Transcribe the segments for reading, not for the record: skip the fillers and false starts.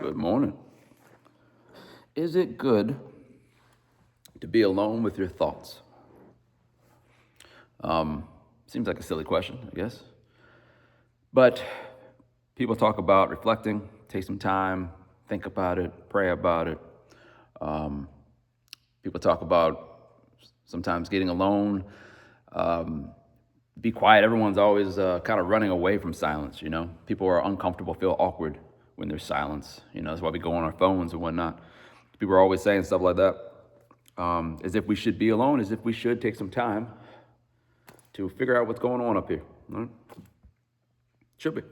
Good morning. Is it good to be alone with your thoughts? Seems like a silly question, I guess. But people talk about reflecting, take some time, think about it, pray about it. People talk about sometimes getting alone, be quiet. Everyone's always kind of running away from silence, you know? People are uncomfortable, feel awkward when there's silence. You know, that's why we go on our phones and whatnot. People are always saying stuff like that, as if we should be alone, as if we should take some time to figure out what's going on up here. Right? Should be.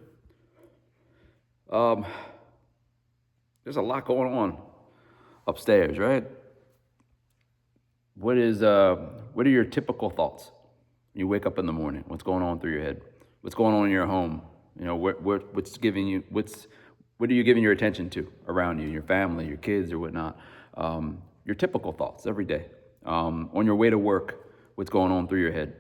There's a lot going on upstairs, right? What are your typical thoughts? You wake up in the morning. What's going on through your head? What's going on in your home? You know, what are you giving your attention to around you, your family, your kids, or whatnot? Your typical thoughts every day. On your way to work, what's going on through your head?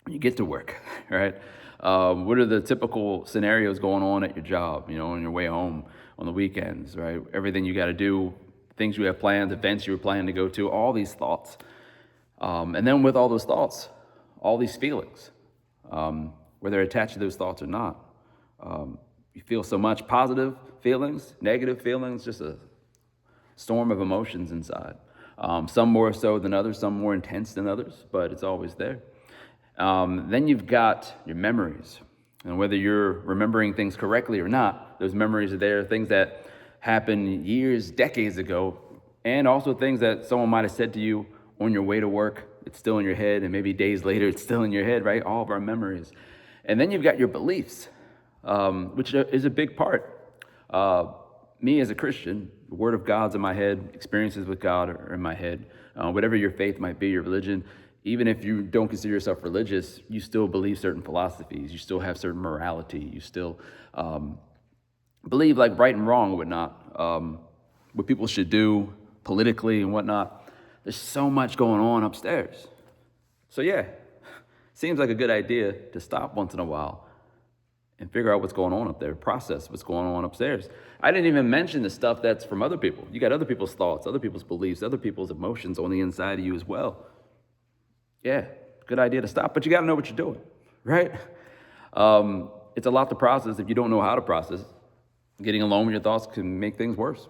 When you get to work, right? What are the typical scenarios going on at your job? You know, on your way home, on the weekends, right? Everything you got to do, things you have planned, events you were planning to go to, all these thoughts. And then with all those thoughts, all these feelings, whether attached to those thoughts or not. You feel so much positive feelings, negative feelings, just a storm of emotions inside. Some more so than others, some more intense than others, but it's always there. Then you've got your memories. And whether you're remembering things correctly or not, those memories are there, things that happened years, decades ago, and also things that someone might have said to you on your way to work. It's still in your head, and maybe days later, it's still in your head, right? All of our memories. And then you've got your beliefs, which is a big part. Me as a Christian, the Word of God's in my head, experiences with God are in my head. Whatever your faith might be, your religion, even if you don't consider yourself religious, you still believe certain philosophies. You still have certain morality. You still believe like right and wrong and whatnot, what people should do politically and whatnot. There's so much going on upstairs. So yeah, seems like a good idea to stop once in a while and figure out what's going on up there, process what's going on upstairs. I didn't even mention the stuff that's from other people. You got other people's thoughts, other people's beliefs, other people's emotions on the inside of you as well. Yeah, good idea to stop, but you got to know what you're doing, right? It's a lot to process if you don't know how to process. Getting alone with your thoughts can make things worse.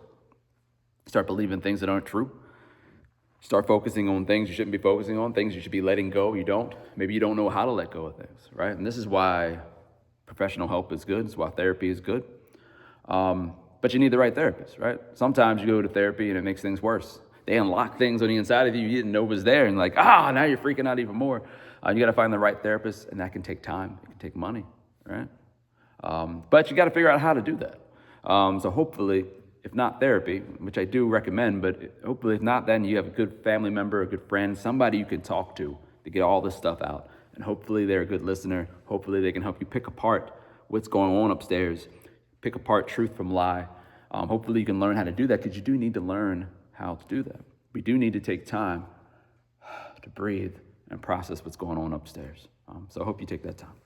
Start believing things that aren't true. Start focusing on things you shouldn't be focusing on, things you should be letting go, you don't. Maybe you don't know how to let go of things, right? And this is why professional help is good. It's why therapy is good. But you need the right therapist, right? Sometimes you go to therapy and it makes things worse. They unlock things on the inside of you didn't know was there, and like, now you're freaking out even more. You got to find the right therapist, and that can take time. It can take money, right? But you got to figure out how to do that. So hopefully, if not therapy, which I do recommend, but hopefully if not, then you have a good family member, a good friend, somebody you can talk to get all this stuff out. And hopefully they're a good listener. Hopefully they can help you pick apart what's going on upstairs, pick apart truth from lie. Hopefully you can learn how to do that, because you do need to learn how to do that. We do need to take time to breathe and process what's going on upstairs. So I hope you take that time.